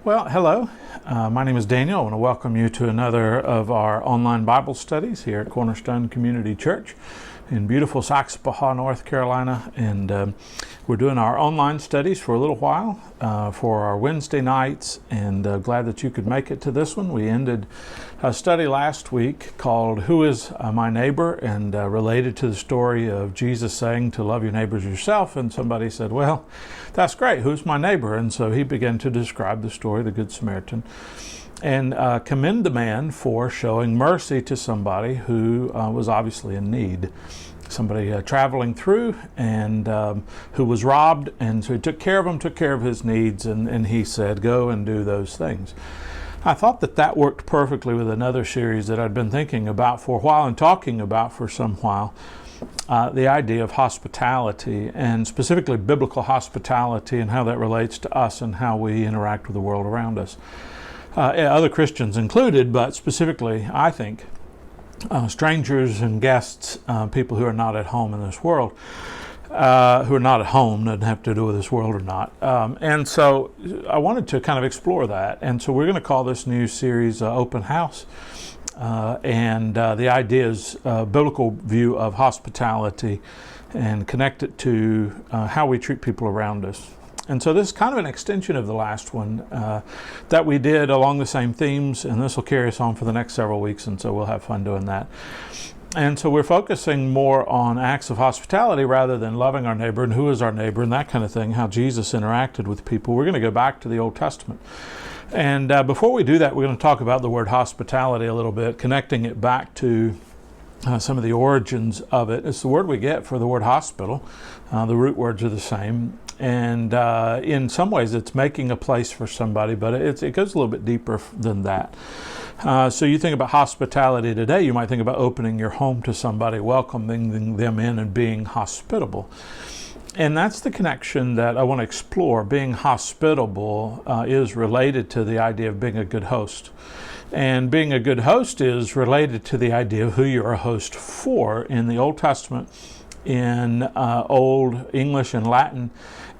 Well, hello. My name is Daniel. I want to welcome you to another of our online Bible studies here at Cornerstone Community Church in beautiful Saxapahaw, North Carolina. And we're doing our online studies for a little while for our Wednesday nights, and glad that you could make it to this one. We ended a study last week called Who is My Neighbor, and related to the story of Jesus saying to love your neighbors yourself. And somebody said, well, that's great. Who's my neighbor? And so he began to describe the story of the Good Samaritan and commend the man for showing mercy to somebody who was obviously in need. Somebody traveling through and who was robbed, and so he took care of him, took care of his needs, and he said, go and do those things. I thought that worked perfectly with another series that I'd been thinking about for a while and talking about for some while, the idea of hospitality, and specifically biblical hospitality, and how that relates to us and how we interact with the world around us. Other Christians included, but specifically, I think, strangers and guests, people who are not at home in this world, who are not at home, doesn't have to do with this world or not. And so I wanted to kind of explore that. And so we're going to call this new series Open House. And the idea is a biblical view of hospitality and connect it to how we treat people around us. And so this is kind of an extension of the last one that we did along the same themes, and this will carry us on for the next several weeks, and so we'll have fun doing that. And so we're focusing more on acts of hospitality rather than loving our neighbor and who is our neighbor and that kind of thing, how Jesus interacted with people. We're going to go back to the Old Testament. And before we do that, we're going to talk about the word hospitality a little bit, connecting it back to some of the origins of it. It's the word we get for the word hospital. The root words are the same. And in some ways, it's making a place for somebody, but it goes a little bit deeper than that. So you think about hospitality today, you might think about opening your home to somebody, welcoming them in and being hospitable. And that's the connection that I want to explore. Being hospitable is related to the idea of being a good host. And being a good host is related to the idea of who you're a host for. In the Old Testament, in Old English and Latin,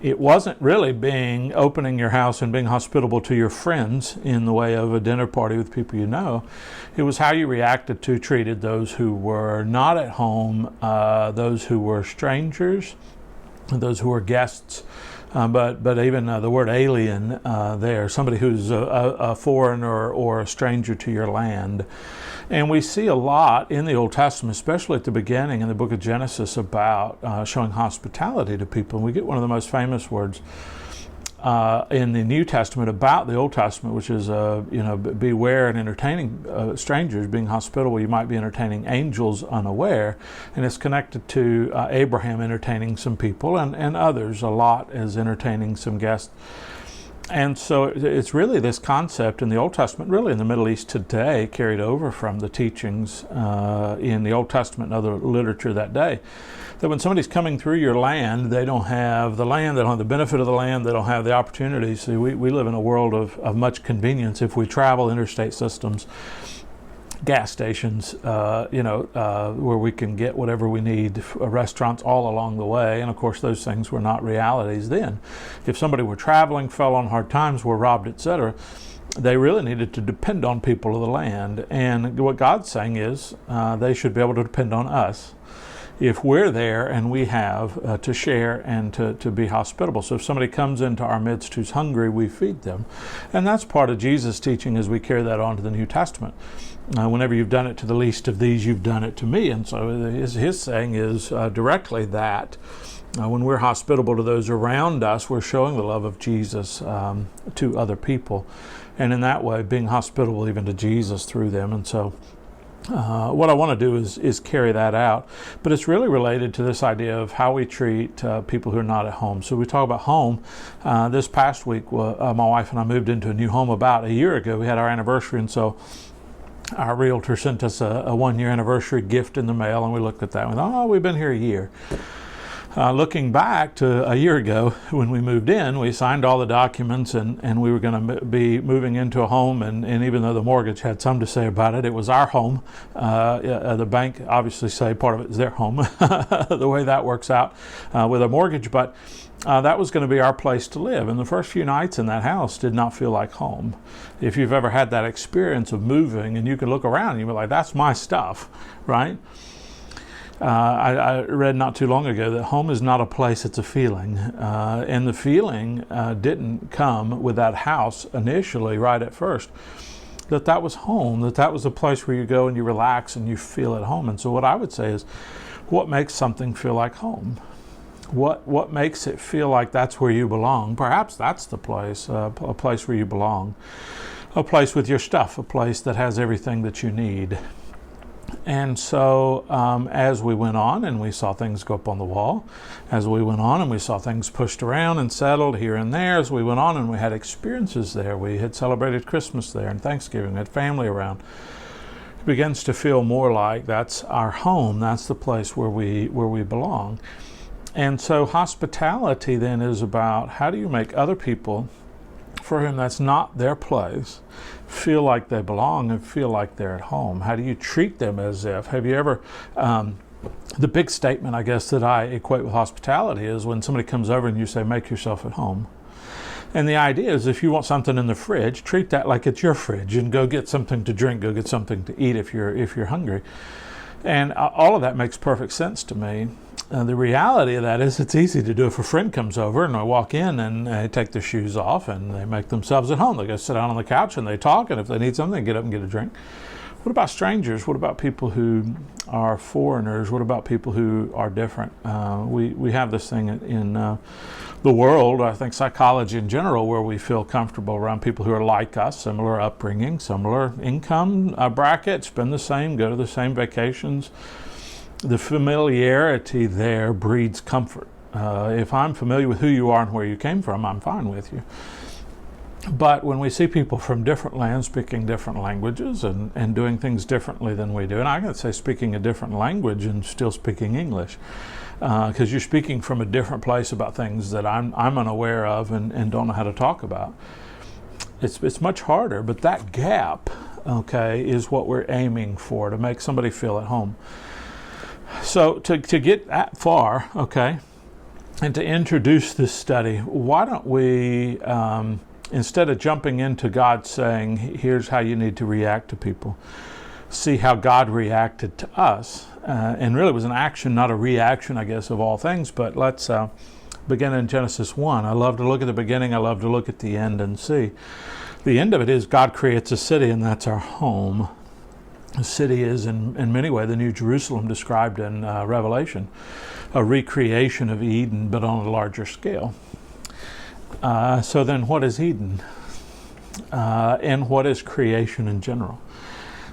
it wasn't really opening your house and being hospitable to your friends in the way of a dinner party with people you know. It was how you reacted to, treated those who were not at home, those who were strangers, those who were guests. But even the word alien there, somebody who's a foreigner or a stranger to your land. And we see a lot in the Old Testament, especially at the beginning in the book of Genesis, about showing hospitality to people. And we get one of the most famous words in the New Testament about the Old Testament, which is, beware and entertaining strangers, being hospitable. You might be entertaining angels unaware. And it's connected to Abraham entertaining some people and others. A lot as entertaining some guests. And so it's really this concept in the Old Testament, really in the Middle East today, carried over from the teachings in the Old Testament and other literature that day, that when somebody's coming through your land, they don't have the land, they don't have the benefit of the land, they don't have the opportunities. See, we live in a world of much convenience. If we travel interstate systems, gas stations, where we can get whatever we need, restaurants all along the way. And of course, those things were not realities then. If somebody were traveling, fell on hard times, were robbed, etc., they really needed to depend on people of the land. And what God's saying is they should be able to depend on us if we're there and we have to share and to be hospitable. So if somebody comes into our midst who's hungry, we feed them. And that's part of Jesus' teaching as we carry that on to the New Testament. Whenever you've done it to the least of these, you've done it to me. And so his saying is directly that when we're hospitable to those around us, we're showing the love of Jesus to other people. And in that way, being hospitable even to Jesus through them. And so what I want to do is carry that out. But it's really related to this idea of how we treat people who are not at home. So we talk about home. This past week, my wife and I moved into a new home about a year ago. We had our anniversary, and so our realtor sent us a one-year anniversary gift in the mail, and we looked at that and we thought, we've been here a year. Looking back to a year ago when we moved in, we signed all the documents and we were going to be moving into a home. And even though the mortgage had some to say about it, it was our home. The bank obviously say part of it is their home, the way that works out with a mortgage. But that was going to be our place to live. And the first few nights in that house did not feel like home. If you've ever had that experience of moving and you can look around and you're like, that's my stuff, right? I read not too long ago that home is not a place, it's a feeling. And the feeling didn't come with that house initially, right at first. That was home, that was a place where you go and you relax and you feel at home. And so what I would say is, what makes something feel like home? What makes it feel like that's where you belong? Perhaps that's the place, a place where you belong. A place with your stuff, a place that has everything that you need. And so as we went on and we saw things go up on the wall, as we went on and we saw things pushed around and settled here and there, as we went on and we had experiences there, we had celebrated Christmas there and Thanksgiving, we had family around, it begins to feel more like that's our home, that's the place where we belong. And so hospitality then is about how do you make other people for whom that's not their place feel like they belong and feel like they're at home? How do you treat them as if? Have you ever, the big statement I guess that I equate with hospitality is when somebody comes over and you say, make yourself at home. And the idea is if you want something in the fridge, treat that like it's your fridge and go get something to drink, go get something to eat if you're hungry. And all of that makes perfect sense to me. The reality of that is it's easy to do if a friend comes over and they walk in and they take their shoes off and they make themselves at home. They go sit down on the couch and they talk, and if they need something, they get up and get a drink. What about strangers? What about people who are foreigners? What about people who are different? We have this thing in the world, I think psychology in general, where we feel comfortable around people who are like us, similar upbringing, similar income bracket, spend the same, go to the same vacations. The familiarity there breeds comfort. If I'm familiar with who you are and where you came from, I'm fine with you. But when we see people from different lands speaking different languages and doing things differently than we do, and I can say speaking a different language and still speaking English, because you're speaking from a different place about things that I'm unaware of and don't know how to talk about. It's much harder, but that gap, okay, is what we're aiming for, to make somebody feel at home. So to get that far, okay, and to introduce this study, why don't we, instead of jumping into God saying, here's how you need to react to people, see how God reacted to us. And really it was an action, not a reaction, I guess, of all things. But let's begin in Genesis 1. I love to look at the beginning. I love to look at the end and see. The end of it is God creates a city, and that's our home. The city is, in many ways, the New Jerusalem described in Revelation, a recreation of Eden, but on a larger scale. So then what is Eden? And what is creation in general?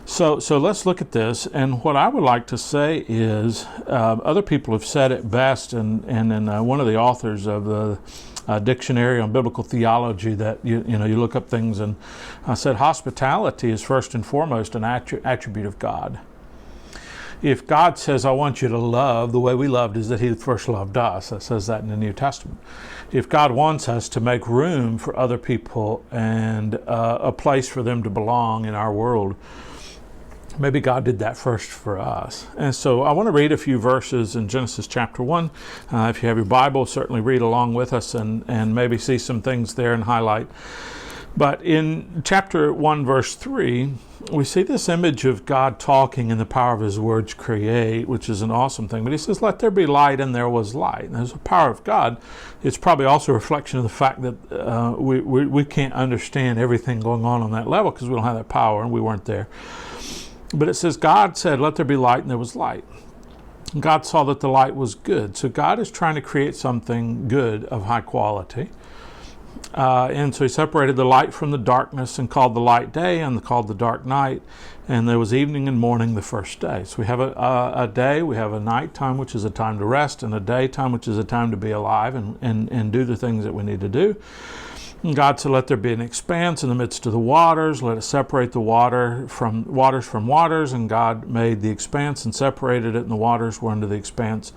So let's look at this. And what I would like to say is, other people have said it best, and in one of the authors of the dictionary on biblical theology, that you look up things, and I said hospitality is first and foremost an attribute of God. If God says, I want you to love, the way we loved is that He first loved us. It says that in the New Testament. If God wants us to make room for other people and a place for them to belong in our world, maybe God did that first for us. And so I want to read a few verses in Genesis chapter 1. If you have your Bible, certainly read along with us and maybe see some things there and highlight. But in chapter 1, verse 3, we see this image of God talking in the power of His words create, which is an awesome thing. But He says, let there be light, and there was light. And there's the power of God. It's probably also a reflection of the fact that we can't understand everything going on that level because we don't have that power and we weren't there. But it says, God said, let there be light, and there was light. And God saw that the light was good. So God is trying to create something good of high quality. And so He separated the light from the darkness and called the light day and called the dark night. And there was evening and morning the first day. So we have a day, we have a night time, which is a time to rest, and a daytime, which is a time to be alive and do the things that we need to do. And God said, let there be an expanse in the midst of the waters. Let it separate the waters from waters. And God made the expanse and separated it, and the waters were under the expanse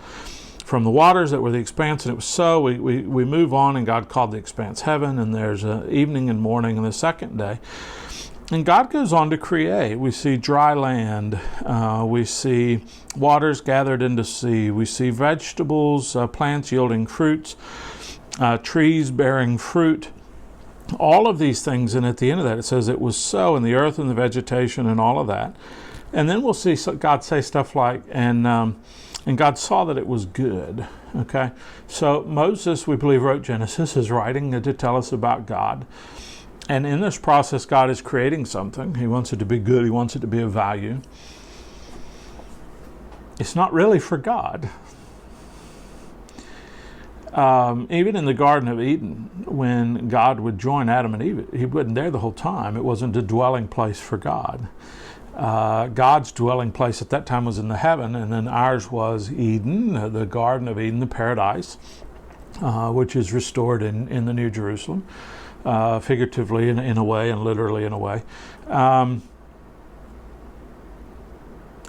from the waters that were the expanse. And it was so. We move on, and God called the expanse heaven. And there's evening and morning on the second day. And God goes on to create. We see dry land. We see waters gathered into sea. We see vegetables, plants yielding fruits. trees bearing fruit, all of these things. And at the end of that, it says it was so, and the earth and the vegetation and all of that. And then we'll see God say stuff like, and God saw that it was good. Okay, so Moses, we believe, wrote Genesis, is writing to tell us about God. And in this process, God is creating something. He wants it to be good. He wants it to be of value. It's not really for God. Even in the Garden of Eden, when God would join Adam and Eve, he wasn't there the whole time. It wasn't a dwelling place for God. God's dwelling place at that time was in the heaven, and then ours was Eden, the Garden of Eden, the paradise, which is restored in the New Jerusalem, figuratively in a way and literally in a way.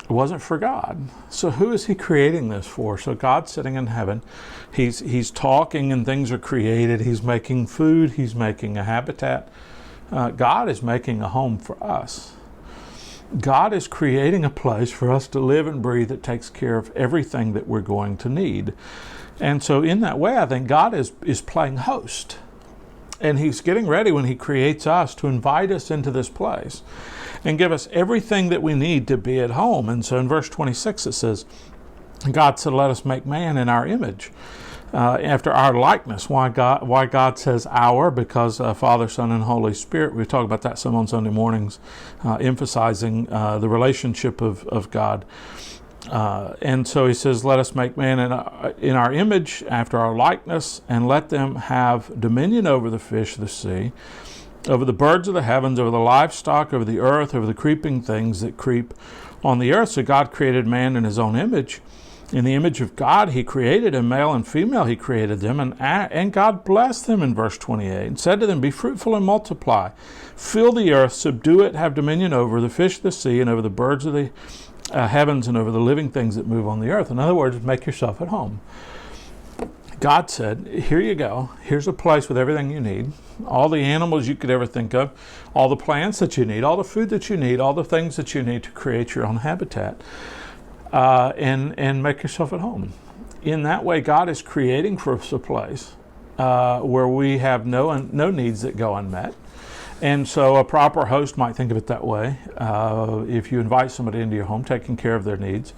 It wasn't for God. So who is he creating this for? So God's sitting in heaven. He's talking and things are created. He's making food. He's making a habitat. God is making a home for us. God is creating a place for us to live and breathe that takes care of everything that we're going to need. And so in that way, I think God is playing host. And he's getting ready when he creates us to invite us into this place and give us everything that we need to be at home. And so in verse 26 it says, God said, let us make man in our image, after our likeness. Why God says our? Because Father, Son, and Holy Spirit. We talk about that some on Sunday mornings, emphasizing the relationship of God. And so he says, let us make man in our image, after our likeness, and let them have dominion over the fish of the sea, over the birds of the heavens, over the livestock, over the earth, over the creeping things that creep on the earth. So God created man in his own image. In the image of God, he created him, male and female, he created them. And God blessed them in verse 28 and said to them, be fruitful and multiply. Fill the earth, subdue it, have dominion over the fish of the sea and over the birds of the heavens and over the living things that move on the earth. In other words, make yourself at home. God said, here you go. Here's a place with everything you need. All the animals you could ever think of, all the plants that you need, all the food that you need, all the things that you need to create your own habitat, and make yourself at home. In that way, God is creating for us a place where we have no needs that go unmet. And so a proper host might think of it that way. If you invite somebody into your home, taking care of their needs.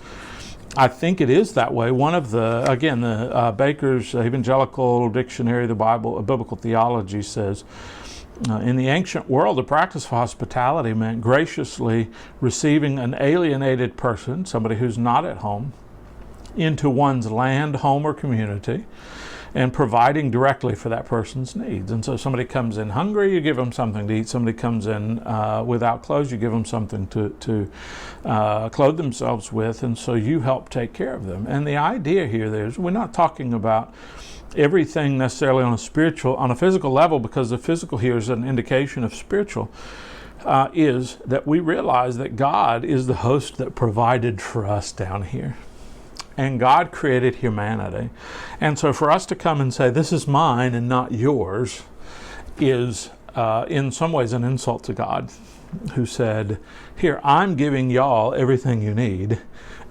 I think it is that way. One of the Baker's Evangelical Dictionary of the Bible, Biblical Theology says, in the ancient world, the practice of hospitality meant graciously receiving an alienated person, somebody who's not at home, into one's land, home, or community, and providing directly for that person's needs. And so somebody comes in hungry, you give them something to eat. Somebody comes in without clothes, you give them something to clothe themselves with, and so you help take care of them. And the idea here is we're not talking about everything necessarily on a physical level, because the physical here is an indication of spiritual, is that we realize that God is the host that provided for us down here. And God created humanity. And so for us to come and say, this is mine and not yours, is in some ways an insult to God, who said, here, I'm giving y'all everything you need.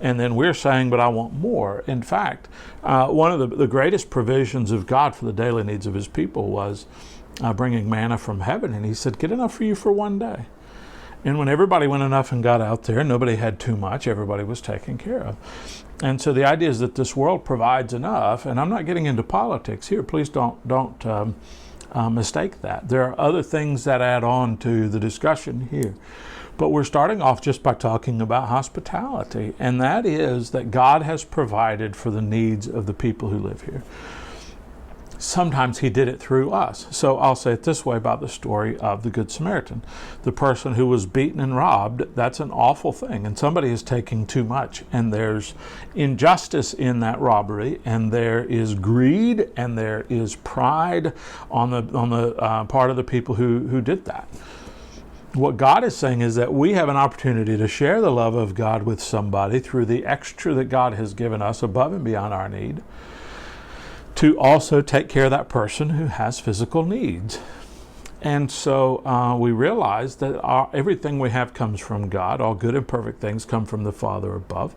And then we're saying, but I want more. In fact, one of the greatest provisions of God for the daily needs of his people was bringing manna from heaven. And he said, get enough for you for one day. And when everybody went enough and got out there, nobody had too much, everybody was taken care of. And so the idea is that this world provides enough, and I'm not getting into politics here, please don't mistake that. There are other things that add on to the discussion here. But we're starting off just by talking about hospitality, and that is that God has provided for the needs of the people who live here. Sometimes he did it through us. So I'll say it this way about the story of the Good Samaritan. The person who was beaten and robbed, that's an awful thing. And somebody is taking too much. And there's injustice in that robbery. And there is greed. And there is pride on the part of the people who did that. What God is saying is that we have an opportunity to share the love of God with somebody through the extra that God has given us above and beyond our need, to also take care of that person who has physical needs. And so we realize that everything we have comes from God. All good and perfect things come from the Father above.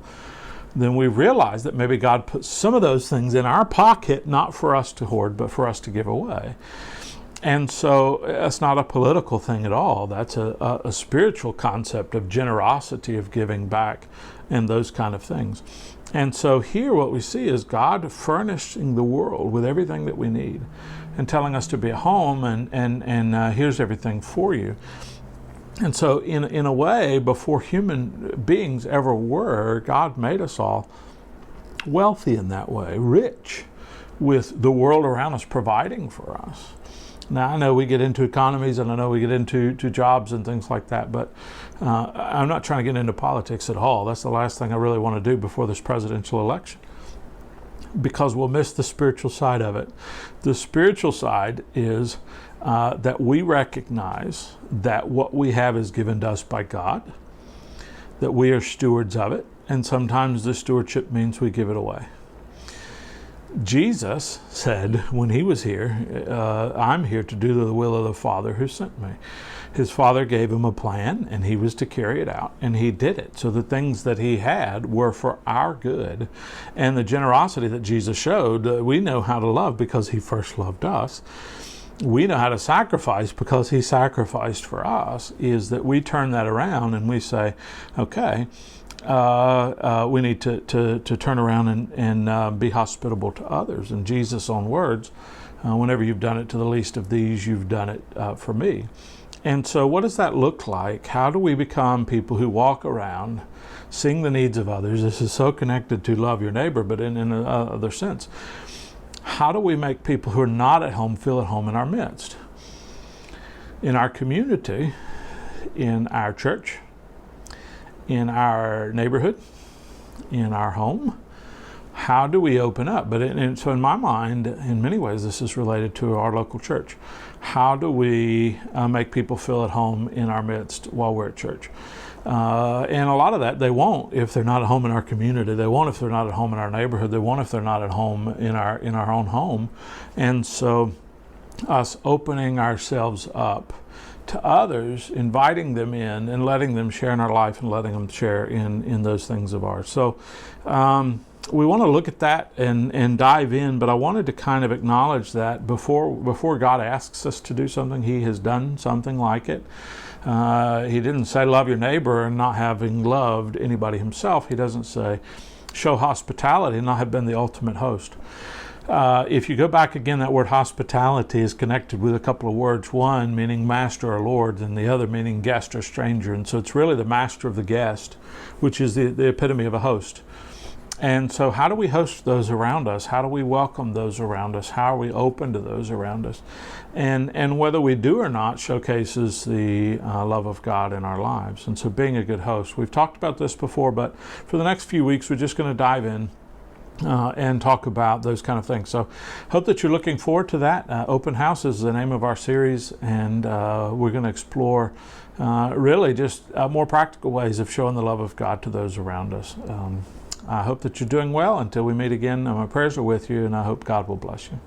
then we realize that maybe God put some of those things in our pocket, not for us to hoard, but for us to give away. And so that's not a political thing at all. That's a spiritual concept of generosity, of giving back, and those kind of things. And so here what we see is God furnishing the world with everything that we need and telling us to be at home and here's everything for you. And so in a way, before human beings ever were, God made us all wealthy in that way, rich, with the world around us providing for us. Now, I know we get into economies and I know we get into jobs and things like that, but I'm not trying to get into politics at all. That's the last thing I really want to do before this presidential election, because we'll miss the spiritual side of it. The spiritual side is that we recognize that what we have is given to us by God, that we are stewards of it, and sometimes the stewardship means we give it away. Jesus said when he was here, I'm here to do the will of the Father who sent me. His Father gave him a plan and he was to carry it out, and he did it. So the things that he had were for our good, and the generosity that Jesus showed, we know how to love because he first loved us. We know how to sacrifice because he sacrificed for us, is that we turn that around and we say, okay, we need to turn around and be hospitable to others. In Jesus' own words, whenever you've done it to the least of these, you've done it for me. And so what does that look like? How do we become people who walk around seeing the needs of others? This is so connected to love your neighbor, but in another sense. How do we make people who are not at home feel at home in our midst? In our community, in our church, in our neighborhood, in our home, how do we open up? So in my mind, in many ways, this is related to our local church. How do we make people feel at home in our midst while we're at church? And a lot of that they won't if they're not at home in our community. They won't if they're not at home in our neighborhood. They won't if they're not at home in our own home. And so us opening ourselves up to others, inviting them in and letting them share in our life and letting them share in those things of ours. So we want to look at that and dive in, but I wanted to kind of acknowledge that before God asks us to do something, he has done something like it. He didn't say love your neighbor and not having loved anybody himself. He doesn't say show hospitality and not have been the ultimate host. If you go back again, that word hospitality is connected with a couple of words, one meaning master or lord, and the other meaning guest or stranger. And so it's really the master of the guest, which is the epitome of a host. And so how do we host those around us? How do we welcome those around us? How are we open to those around us? And whether we do or not showcases the love of God in our lives. And so being a good host. We've talked about this before, but for the next few weeks, we're just going to dive in and talk about those kind of things. So hope that you're looking forward to that. Open House is the name of our series, and we're going to explore really just more practical ways of showing the love of God to those around us. I hope that you're doing well. Until we meet again, my prayers are with you, and I hope God will bless you.